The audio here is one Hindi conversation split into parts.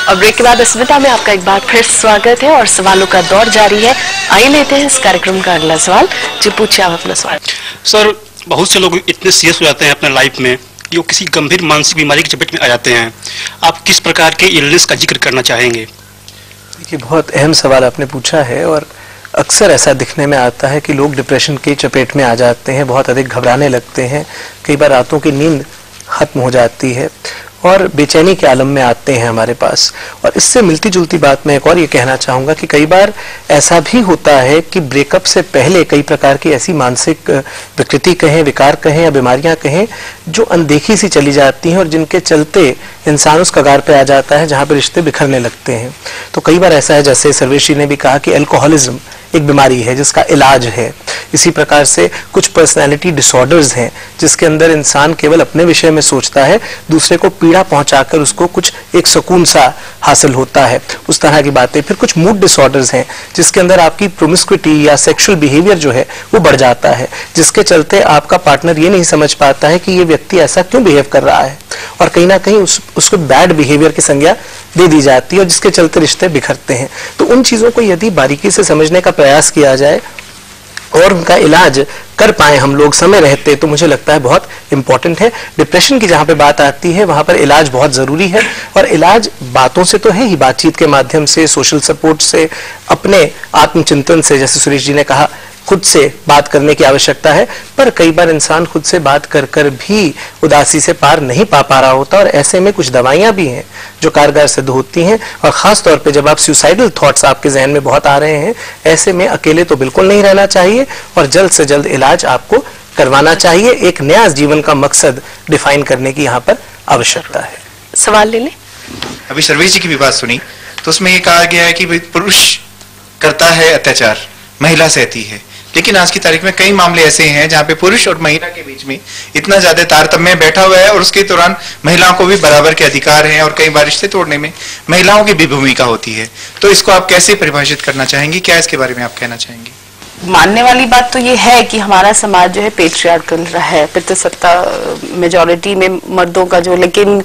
और ब्रेक के बाद अस्मिता में आपका एक बार फिर स्वागत है और सवालों का दौर जारी है। आइए लेते हैं इस कार्यक्रम का अगला सवाल। जी पूछिए आप अपना सवाल। सर, बहुत से लोग इतने सीरियस हो जाते हैं अपने लाइफ में कि वो किसी गंभीर मानसिक बीमारी की चपेट में आ जाते हैं। आप किस प्रकार के इलनेस का जिक्र करना चाहेंगे? देखिए, बहुत अहम सवाल आपने पूछा है और अक्सर ऐसा दिखने में आता है कि लोग डिप्रेशन की चपेट में आ जाते हैं, बहुत अधिक घबराने लगते हैं, कई बार रातों की नींद खत्म हो जाती है और बेचैनी के आलम में आते हैं हमारे पास। और इससे मिलती जुलती बात मैं एक और ये कहना चाहूँगा कि कई बार ऐसा भी होता है कि ब्रेकअप से पहले कई प्रकार की ऐसी मानसिक विकृति कहें, विकार कहें या बीमारियां कहें, जो अनदेखी सी चली जाती हैं और जिनके चलते इंसान उस कगार पे आ जाता है जहाँ पे रिश्ते बिखरने लगते हैं। तो कई बार ऐसा है, जैसे सर्वेश जी ने भी कहा कि अल्कोहलिज्म एक बीमारी है जिसका इलाज है। इसी प्रकार से कुछ पर्सनालिटी डिसऑर्डर्स हैं जिसके अंदर इंसान केवल अपने विषय में सोचता है, दूसरे को पीड़ा पहुंचाकर उसको कुछ एक सुकून सा हासिल होता है, उस तरह की बातें। फिर कुछ मूड डिसऑर्डर्स हैं जिसके अंदर आपकी प्रोमिस्क्विटी या सेक्सुअल बिहेवियर जो है वो बढ़ जाता है, जिसके चलते आपका पार्टनर ये नहीं समझ पाता है कि ये व्यक्ति ऐसा क्यों बिहेव कर रहा है और कहीं ना कहीं उसको बैड बिहेवियर की संज्ञा दे दी जाती है और जिसके चलते रिश्ते बिखरते हैं। तो उन चीजों को यदि बारीकी से समझने का प्रयास किया जाए और उनका इलाज कर पाए हम लोग समय रहते, तो मुझे लगता है बहुत इंपॉर्टेंट है। डिप्रेशन की जहां पे बात आती है वहां पर इलाज बहुत जरूरी है और इलाज बातों से तो है ही, बातचीत के माध्यम से, सोशल सपोर्ट से, अपने आत्मचिंतन से, जैसे सुरेश जी ने कहा खुद से बात करने की आवश्यकता है। पर कई बार इंसान खुद से बात कर कर भी उदासी से पार नहीं पा रहा होता और ऐसे में कुछ दवाइयां भी हैं जो कारगर सिद्ध होती हैं। और खास तौर पे जब आप सुसाइडल थॉट्स आपके जहन में बहुत आ रहे हैं, ऐसे में अकेले तो बिल्कुल नहीं रहना चाहिए और जल्द से जल्द इलाज आपको करवाना चाहिए। एक नया जीवन का मकसद डिफाइन करने की यहाँ पर आवश्यकता है। सवाल ले लें। अभी सर्वेश जी की भी बात सुनी तो उसमें ये कहा गया है कि पुरुष करता है अत्याचार, महिला सहती है, लेकिन आज की तारीख में कई मामले ऐसे हैं जहां पे पुरुष और महिला के बीच में इतना ज्यादा तारतम्य बैठा हुआ है और उसके दौरान महिलाओं को भी बराबर के अधिकार हैं और कई बार रिश्ते तोड़ने में महिलाओं की भी भूमिका होती है। तो इसको आप कैसे परिभाषित करना चाहेंगी, क्या इसके बारे में आप कहना चाहेंगी? मानने वाली बात तो ये है कि हमारा समाज जो है पेट्रियार्कल रहा है, पितृसत्ता मेजॉरिटी में मर्दों का जो, लेकिन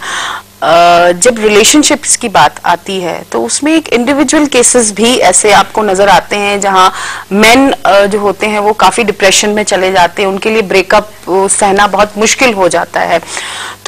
जब रिलेशनशिप्स की बात आती है तो उसमें एक इंडिविजुअल केसेस भी ऐसे आपको नजर आते हैं जहां मेन जो होते हैं वो काफी डिप्रेशन में चले जाते हैं, उनके लिए ब्रेकअप सहना बहुत मुश्किल हो जाता है।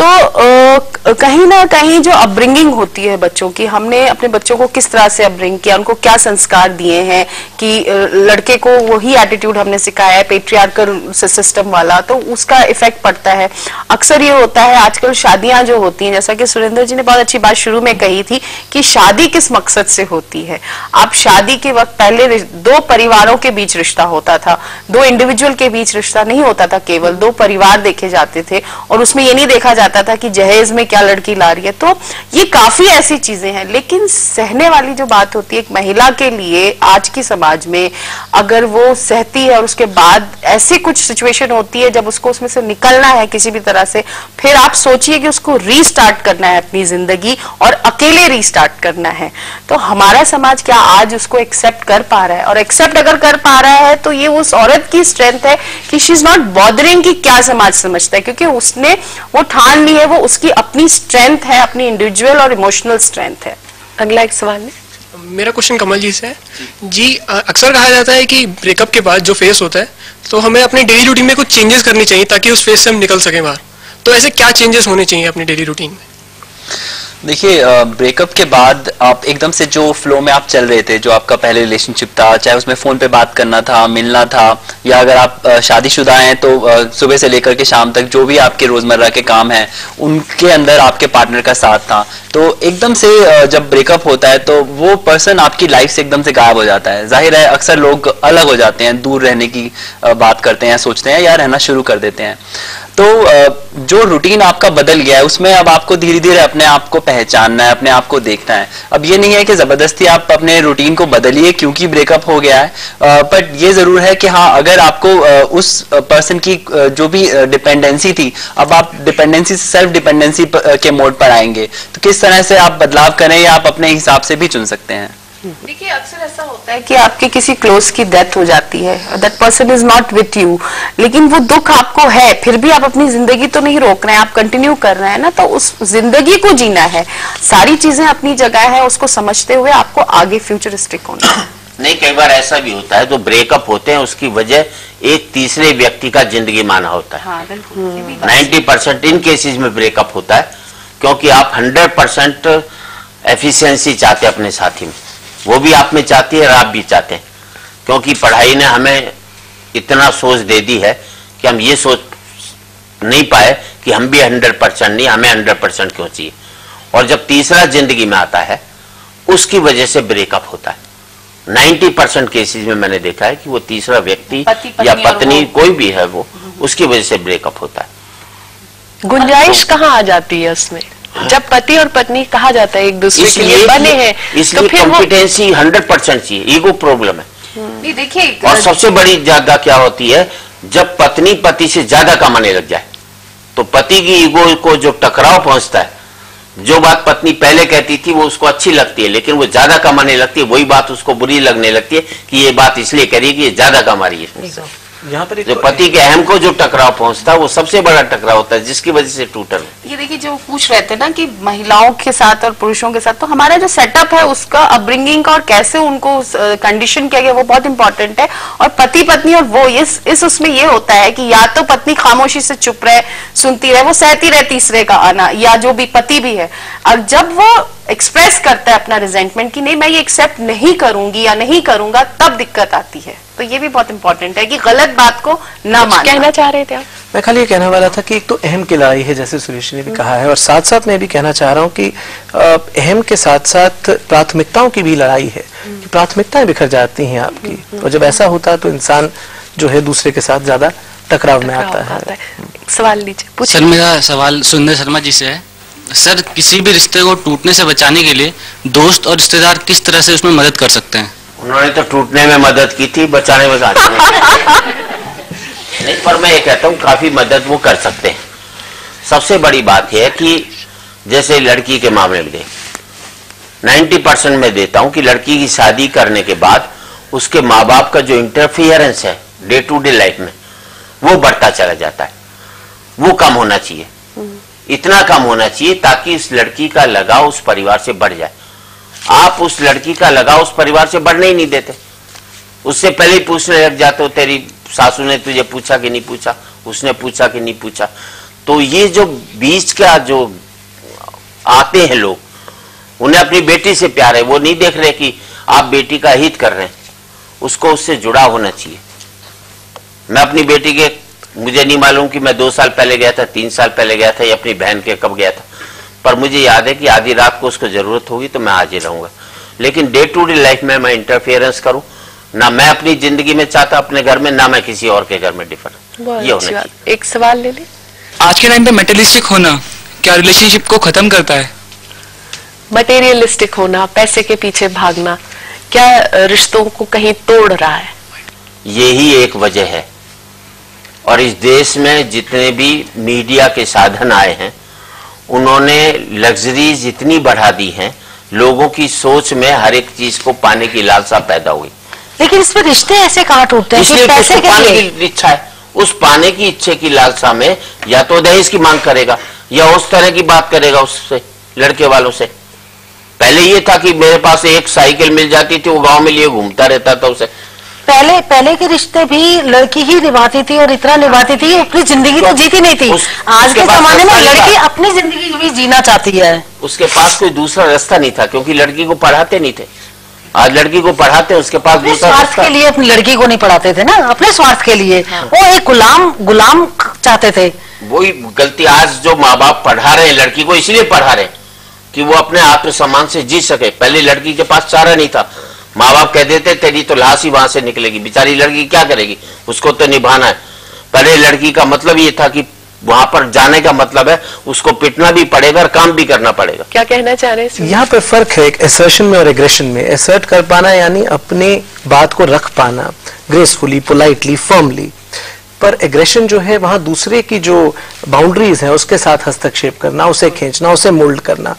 तो कहीं ना कहीं जो अपब्रिंगिंग होती है बच्चों की, हमने अपने बच्चों को किस तरह से अपब्रिंग किया, उनको क्या संस्कार दिए हैं कि लड़के को वही एटीट्यूड हमने सिखाया है पेट्रियार्कल सिस्टम वाला, तो उसका इफेक्ट पड़ता है। अक्सर ये होता है आजकल शादियां जो होती हैं, जैसा कि सुरेंद्र जी ने बहुत अच्छी बात शुरू में कही थी कि शादी किस मकसद से होती है। आप शादी के वक्त पहले दो परिवारों के बीच रिश्ता होता था, दो इंडिविजुअल के बीच रिश्ता नहीं होता था, केवल दो परिवार देखे जाते थे और उसमें ये नहीं देखा जाता था कि जहेज में क्या लड़की ला रही है। तो ये काफी ऐसी चीजें हैं, लेकिन सहने वाली जो बात होती है एक महिला के लिए आज की समाज में, अगर वो सहती है और उसके बाद ऐसी कुछ सिचुएशन होती है जब उसको उसमें से निकलना है किसी भी तरह से, फिर आप सोचिए कि उसको रीस्टार्ट करना है अपनी जिंदगी और अकेले रीस्टार्ट करना है, तो हमारा समाज क्या आज उसको एक्सेप्ट कर पा रहा है? और एक्सेप्ट अगर कर पा रहा है तो ये उस औरत की स्ट्रेंथ है कि शी इज नॉट बॉदरिंग कि क्या समाज समझता है, क्योंकि उसने वो ठान ली है, वो उसकी अपनी स्ट्रेंथ है, अपनी इंडिविजुअल और इमोशनल स्ट्रेंथ है। अगला एक सवाल है। मेरा क्वेश्चन कमल जी से है। जी, अक्सर कहा जाता है कि ब्रेकअप के बाद जो फेस होता है तो हमें अपनी डेली रूटीन में कुछ चेंजेस करनी चाहिए ताकि उस फेस से हम निकल सकें बाहर। तो ऐसे क्या चेंजेस होने चाहिए अपनी डेली रूटीन में? देखिए, ब्रेकअप के बाद आप एकदम से जो फ्लो में आप चल रहे थे, जो आपका पहले रिलेशनशिप था, चाहे उसमें फोन पे बात करना था, मिलना था, या अगर आप शादीशुदा हैं तो सुबह से लेकर के शाम तक जो भी आपके रोजमर्रा के काम हैं उनके अंदर आपके पार्टनर का साथ था, तो एकदम से जब ब्रेकअप होता है तो वो पर्सन आपकी लाइफ से एकदम से गायब हो जाता है। जाहिर है अक्सर लोग अलग हो जाते हैं, दूर रहने की बात करते हैं, सोचते हैं या रहना शुरू कर देते हैं। तो जो रूटीन आपका बदल गया है उसमें अब आपको धीरे धीरे अपने आप को पहचानना है, अपने आप को देखना है। अब ये नहीं है कि जबरदस्ती आप अपने रूटीन को बदलिए क्योंकि ब्रेकअप हो गया है, बट ये जरूर है कि हाँ, अगर आपको उस पर्सन की जो भी डिपेंडेंसी थी, अब आप डिपेंडेंसी से सेल्फ डिपेंडेंसी के मोड पर आएंगे, तो किस तरह से आप बदलाव करें या आप अपने हिसाब से भी चुन सकते हैं। देखिए अक्सर ऐसा होता है कि आपके किसी क्लोज की डेथ हो जाती है, that person is not with you, लेकिन वो दुख आपको है, फिर भी आप अपनी जिंदगी तो नहीं रोक रहे हैं, आप कंटिन्यू कर रहे हैं ना, तो उस जिंदगी को जीना है, सारी चीजें अपनी जगह है, उसको समझते हुए आपको आगे फ्यूचरिस्टिक होना है। नहीं, कई बार ऐसा भी होता है, जो ब्रेकअप होते हैं उसकी वजह एक तीसरे व्यक्ति का जिंदगी माना होता है। हाँ, 90% इन केसेस में ब्रेकअप होता है क्योंकि आप 100% एफिशिएंसी चाहते हैं अपने साथी में, वो भी आप में चाहती है और आप भी चाहते हैं, क्योंकि पढ़ाई ने हमें इतना सोच दे दी है कि हम ये सोच नहीं पाए कि हम भी 100% नहीं, हमें 100% क्यों चाहिए। और जब तीसरा जिंदगी में आता है उसकी वजह से ब्रेकअप होता है। 90% केसेस में मैंने देखा है कि वो तीसरा व्यक्ति या पत्नी कोई भी है वो, उसकी वजह से ब्रेकअप होता है। गुंजाइश कहाँ आ जाती है उसमें, जब पति और पत्नी कहा जाता है एक दूसरे के लिए बने हैं, इसलिए कॉम्पिटेंसी 100% चाहिए, ईगो प्रॉब्लम है। नहीं देखिए, और सबसे बड़ी ज्यादा क्या होती है, जब पत्नी पति से ज्यादा कमाने लग जाए तो पति की ईगो को जो टकराव पहुंचता है, जो बात पत्नी पहले कहती थी वो उसको अच्छी लगती है, लेकिन वो ज्यादा कमाने लगती है, वही बात उसको बुरी लगने लगती है कि ये बात इसलिए करी कि ये ज्यादा कमा रही है। यहाँ पर जो पति के अहम को जो टकराव पहुंचता है वो सबसे बड़ा टकराव होता है, जिसकी वजह से टूटल। ये देखिए, जो पूछ रहे थे ना कि महिलाओं के साथ और पुरुषों के साथ, तो हमारा जो सेटअप है उसका अपब्रिंगिंग का और कैसे उनको कंडीशन किया गया वो बहुत इंपॉर्टेंट है। और पति पत्नी और वो इस उसमें ये होता है कि या तो पत्नी खामोशी से चुप रहे, सुनती रहे, वो सहती रहे तीसरे का आना, या जो भी पति भी है, और जब वो एक्सप्रेस करता है अपना रिजेंटमेंट कि नहीं मैं ये एक्सेप्ट नहीं करूंगी या नहीं करूंगा, तब दिक्कत आती है। तो ये भी बहुत इंपॉर्टेंट है कि गलत बात को ना मानना। कहना चाह रहे थे आप? मैं खाली ये कहने वाला था कि एक तो अहम की लड़ाई है, जैसे सुरेश ने भी कहा है, और साथ साथ मैं भी कहना चाह रहा हूँ कि अहम के साथ साथ प्राथमिकताओं की भी लड़ाई है कि प्राथमिकताएं बिखर जाती हैं आपकी, और जब ऐसा होता है तो इंसान जो है दूसरे के साथ ज्यादा टकराव में आता है। सवाल लीजिए। सर, मेरा सवाल सुंदर शर्मा जी से है। सर, किसी भी रिश्ते को टूटने से बचाने के लिए दोस्त और रिश्तेदार किस तरह से उसमें मदद कर सकते हैं? उन्होंने तो टूटने में मदद की थी, बचाने में नहीं, पर मैं ये कहता हूँ काफी मदद वो कर सकते हैं। सबसे बड़ी बात यह है कि जैसे लड़की के मामले में 90% में देता हूँ कि लड़की की शादी करने के बाद उसके माँ बाप का जो इंटरफियरेंस है डे टू डे लाइफ में, वो बढ़ता चला जाता है। वो कम होना चाहिए, इतना कम होना चाहिए ताकि इस लड़की का लगाव उस परिवार से बढ़ जाए। आप उस लड़की का लगाव उस परिवार से बढ़ने ही नहीं देते, उससे पहले ही पूछने लग जाते हो, तेरी सासू ने तुझे पूछा कि नहीं पूछा, उसने पूछा कि नहीं पूछा। तो ये जो बीच का जो आते हैं लोग, उन्हें अपनी बेटी से प्यार है, वो नहीं देख रहे कि आप बेटी का हित कर रहे हैं, उसको उससे जुड़ा होना चाहिए। मैं अपनी बेटी के, मुझे नहीं मालूम कि मैं 2 साल पहले गया था, 3 साल पहले गया था, या अपनी बहन के कब गया था, पर मुझे याद है कि आधी रात को उसको जरूरत होगी तो मैं आज ही रहूंगा। लेकिन डे टू डे लाइफ में मैं इंटरफेरेंस करूं ना, मैं अपनी जिंदगी में चाहता अपने घर में, ना मैं किसी और के घर में डिफर। ये होना चाहिए। एक सवाल ले ली। आज के टाइम पे मटेरियलिस्टिक होना क्या रिलेशनशिप को खत्म करता है? मटेरियलिस्टिक होना, पैसे के पीछे भागना, क्या रिश्तों को कहीं तोड़ रहा है? यही एक वजह है। और इस देश में जितने भी मीडिया के साधन आए हैं, उन्होंने लग्जरीज इतनी बढ़ा दी हैं, लोगों की सोच में हर एक चीज को पाने की लालसा पैदा हुई। लेकिन इसमें रिश्ते ऐसे कहाँ टूटते हैं? इसलिए पैसे पाने की इच्छा है, उस पाने की इच्छा की लालसा में या तो दहेज की मांग करेगा या उस तरह की बात करेगा उससे, लड़के वालों से। पहले ये था कि मेरे पास एक साइकिल मिल जाती थी, वो गांव में लिए घूमता रहता था उसे। पहले के रिश्ते भी लड़की ही निभाती थी, और इतना निभाती थी, अपनी जिंदगी तो जीती नहीं थी। आज के जमाने में लड़की अपनी जिंदगी भी जीना चाहती है। उसके पास कोई दूसरा रास्ता नहीं था, क्योंकि लड़की को पढ़ाते नहीं थे। आज लड़की को पढ़ाते हैं, उसके पास दूसरा स्वार्थ के लिए अपनी लड़की को नहीं पढ़ाते थे ना, अपने स्वार्थ के लिए। वो एक गुलाम चाहते थे। वही गलती आज जो माँ बाप पढ़ा रहे हैं लड़की को, इसलिए पढ़ा रहे हैं कि वो अपने आत्मसम्मान से जी सके। पहले लड़की के पास चारा नहीं था, माँ बाप कह देते तेरी तो लाश ही वहां से निकलेगी, बेचारी लड़की क्या करेगी, उसको तो निभाना है। पहले लड़की का मतलब ये था कि वहां पर जाने का मतलब है उसको पिटना भी पड़ेगा और काम भी करना पड़ेगा। क्या कहना चाह रहे हैं? यहाँ पे फर्क है एक असर्शन में और एग्रेशन में। असर्ट कर पाना यानी अपने बात को रख पाना, ग्रेसफुली, पोलाइटली, फर्मली। पर एग्रेशन जो है वहां दूसरे की जो बाउंड्रीज है उसके साथ हस्तक्षेप करना, उसे खींचना, उसे मोल्ड करना।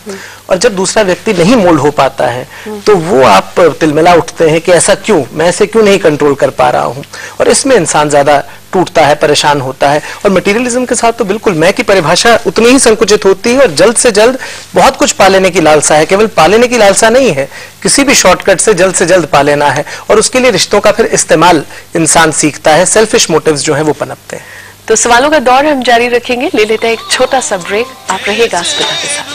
और जब दूसरा व्यक्ति नहीं मोल्ड हो पाता है तो वो आप तिलमिला उठते हैं कि ऐसा क्यों, मैं ऐसे क्यों नहीं कंट्रोल कर पा रहा हूं, और इसमें इंसान ज्यादा टूटता है, परेशान होता है। और मटेरियलिज्म के साथ तो बिल्कुल मैं की परिभाषा उतनी ही संकुचित होती है और जल्द से जल्द बहुत कुछ पा लेने की लालसा है। केवल पा लेने की लालसा नहीं है, किसी भी शॉर्टकट से जल्द पा लेना है, और उसके लिए रिश्तों का फिर इस्तेमाल इंसान सीखता है, सेल्फिश मोटिव्स जो है वो पनपते हैं। तो सवालों का दौर हम जारी रखेंगे, ले लेते हैं एक छोटा सा ब्रेक। आप रहिएगा अस्मिता के साथ।